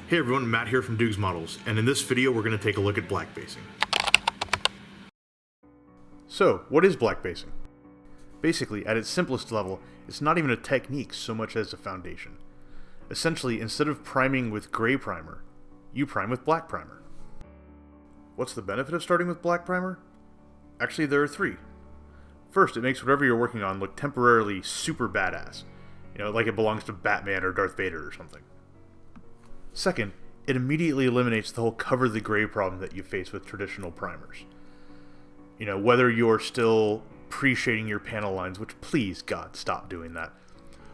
Hey everyone, Matt here from Dukes Models, and in this video we're going to take a look at black basing. So, what is black basing? Basically, at its simplest level, it's not even a technique so much as a foundation. Essentially, instead of priming with gray primer, you prime with black primer. What's the benefit of starting with black primer? Actually, there are three. First, it makes whatever you're working on look temporarily super badass. Like it belongs to Batman or Darth Vader or something. Second, it immediately eliminates the whole cover the gray problem that you face with traditional primers. Whether you're still pre-shading your panel lines, which please God, stop doing that.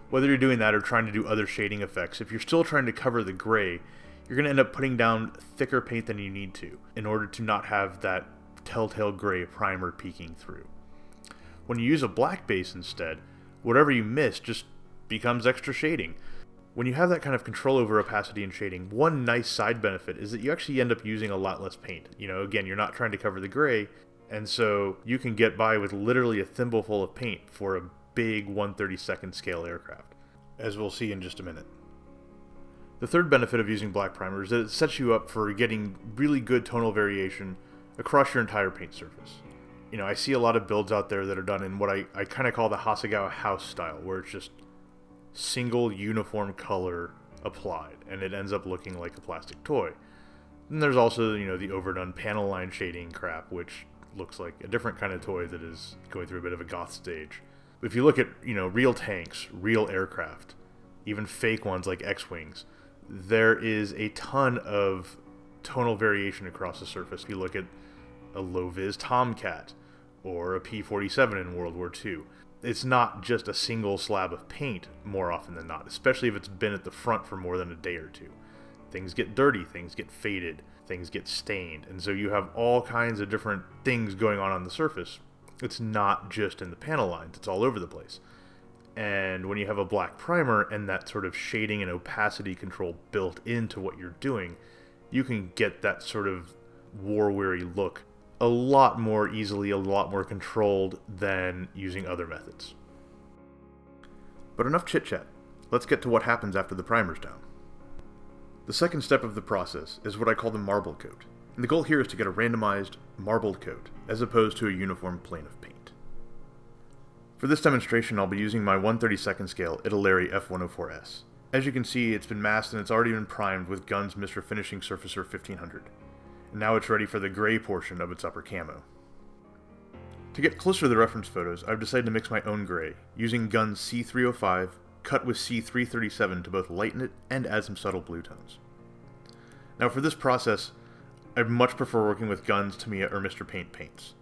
Whether you're doing that or trying to do other shading effects, if you're still trying to cover the gray, you're going to end up putting down thicker paint than you need to in order to not have that telltale gray primer peeking through. When you use a black base instead, whatever you miss just becomes extra shading. When you have that kind of control over opacity and shading, one nice side benefit is that you actually end up using a lot less paint. Again, you're not trying to cover the gray, and so you can get by with literally a thimbleful of paint for a big 1/32 scale aircraft, as we'll see in just a minute. The third benefit of using black primer is that it sets you up for getting really good tonal variation across your entire paint surface. I see a lot of builds out there that are done in what I kind of call the Hasegawa house style, where it's just single uniform color applied, and it ends up looking like a plastic toy. And there's also, the overdone panel line shading crap, which looks like a different kind of toy that is going through a bit of a goth stage. If you look at, real tanks, real aircraft, even fake ones like X-Wings, there is a ton of tonal variation across the surface. If you look at a low-vis Tomcat or a P-47 in World War II, it's not just a single slab of paint more often than not, especially if it's been at the front for more than a day or two. Things get dirty, things get faded, things get stained, and so you have all kinds of different things going on the surface. It's not just in the panel lines, it's all over the place. And when you have a black primer and that sort of shading and opacity control built into what you're doing, you can get that sort of war-weary look a lot more easily, a lot more controlled than using other methods. But enough chit-chat. Let's get to what happens after the primer's down. The second step of the process is what I call the marble coat, and the goal here is to get a randomized, marbled coat, as opposed to a uniform plane of paint. For this demonstration, I'll be using my 1/32 scale Italeri F104S. As you can see, it's been masked and it's already been primed with Gunn's Mr. Finishing Surfacer 1500. And now it's ready for the gray portion of its upper camo. To get closer to the reference photos, I've decided to mix my own gray, using Gunn's C305 cut with C337 to both lighten it and add some subtle blue tones. Now for this process, I much prefer working with Gunn's, Tamiya, or Mr. Paint paints.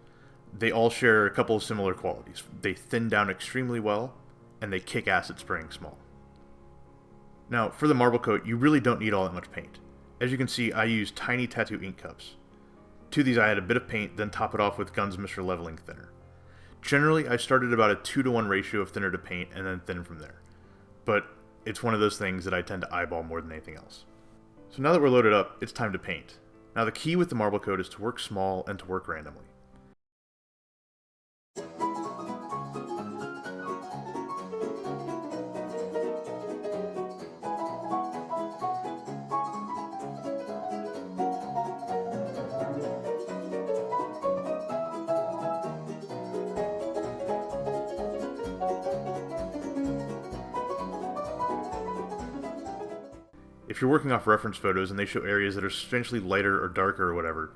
They all share a couple of similar qualities. They thin down extremely well, and they kick ass at spraying small. Now, for the marble coat, you really don't need all that much paint. As you can see, I use tiny tattoo ink cups. To these I add a bit of paint, then top it off with Gunn's Mr. Leveling Thinner. Generally, I started about a 2-to-1 ratio of thinner to paint, and then thin from there. But it's one of those things that I tend to eyeball more than anything else. So now that we're loaded up, it's time to paint. Now the key with the marble coat is to work small and to work randomly. If you're working off reference photos and they show areas that are substantially lighter or darker or whatever,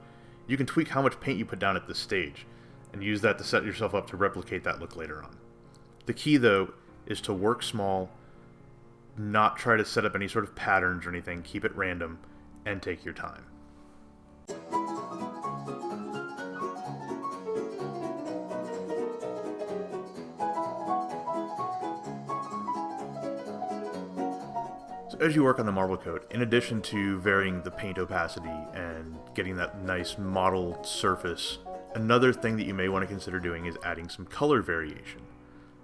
you can tweak how much paint you put down at this stage, and use that to set yourself up to replicate that look later on. The key, though, is to work small, not try to set up any sort of patterns or anything, keep it random, and take your time. So as you work on the marble coat, in addition to varying the paint opacity and getting that nice mottled surface, another thing that you may want to consider doing is adding some color variation.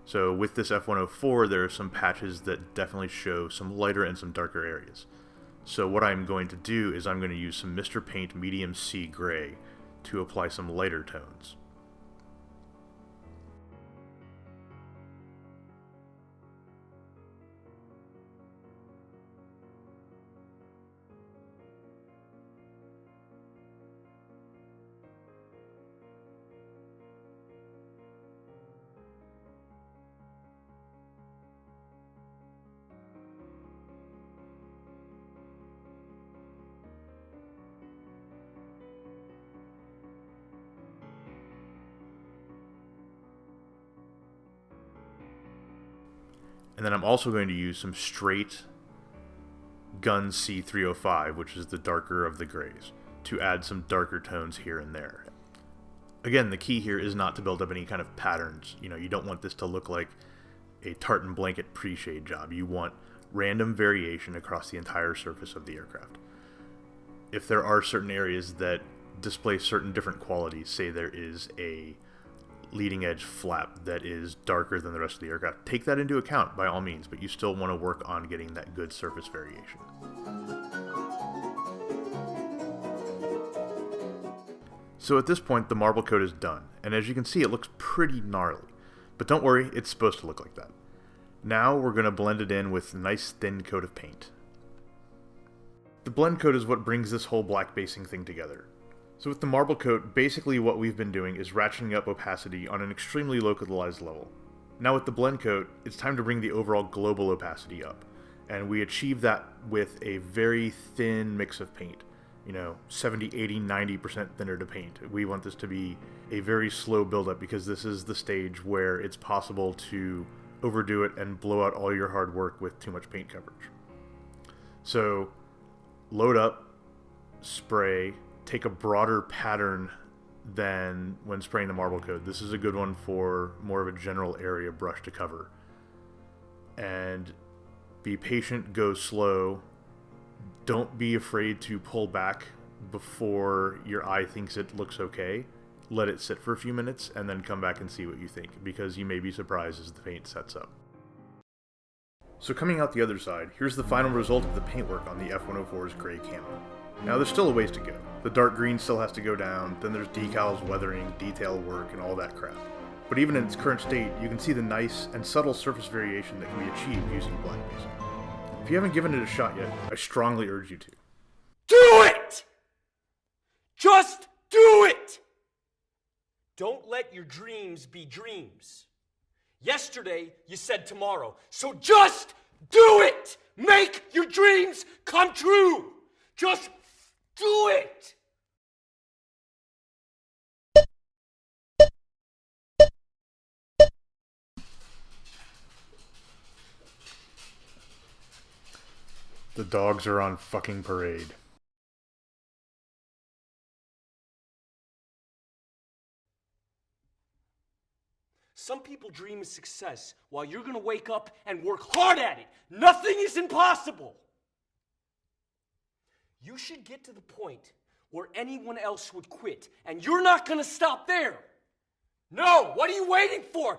So with this F104, there are some patches that definitely show some lighter and some darker areas. So what I'm going to do is I'm going to use some Mr. Paint Medium C Gray to apply some lighter tones. And then I'm also going to use some straight Gun C305, which is the darker of the grays, to add some darker tones here and there. Again, the key here is not to build up any kind of patterns. You don't want this to look like a tartan blanket pre-shade job. You want random variation across the entire surface of the aircraft. If there are certain areas that display certain different qualities, say there is a leading edge flap that is darker than the rest of the aircraft, take that into account by all means, but you still want to work on getting that good surface variation. So at this point, the marble coat is done, and as you can see, it looks pretty gnarly. But don't worry, it's supposed to look like that. Now we're going to blend it in with a nice thin coat of paint. The blend coat is what brings this whole black basing thing together. So with the marble coat, basically what we've been doing is ratcheting up opacity on an extremely localized level. Now with the blend coat, it's time to bring the overall global opacity up, and we achieve that with a very thin mix of paint. 70, 80, 90% thinner to paint. We want this to be a very slow buildup because this is the stage where it's possible to overdo it and blow out all your hard work with too much paint coverage. So load up, spray, take a broader pattern than when spraying the marble coat. This is a good one for more of a general area brush to cover. And be patient, go slow. Don't be afraid to pull back before your eye thinks it looks okay. Let it sit for a few minutes and then come back and see what you think, because you may be surprised as the paint sets up. So coming out the other side, here's the final result of the paintwork on the F-104's gray camo. Now there's still a ways to go. The dark green still has to go down, then there's decals, weathering, detail work, and all that crap. But even in its current state, you can see the nice and subtle surface variation that can be achieved using black basing. If you haven't given it a shot yet, I strongly urge you to. Do it! Just do it! Don't let your dreams be dreams. Yesterday, you said tomorrow. So just do it! Make your dreams come true! Just do it! The dogs are on fucking parade. Some people dream of success while you're gonna wake up and work hard at it. Nothing is impossible. You should get to the point where anyone else would quit, and you're not gonna stop there. No, what are you waiting for?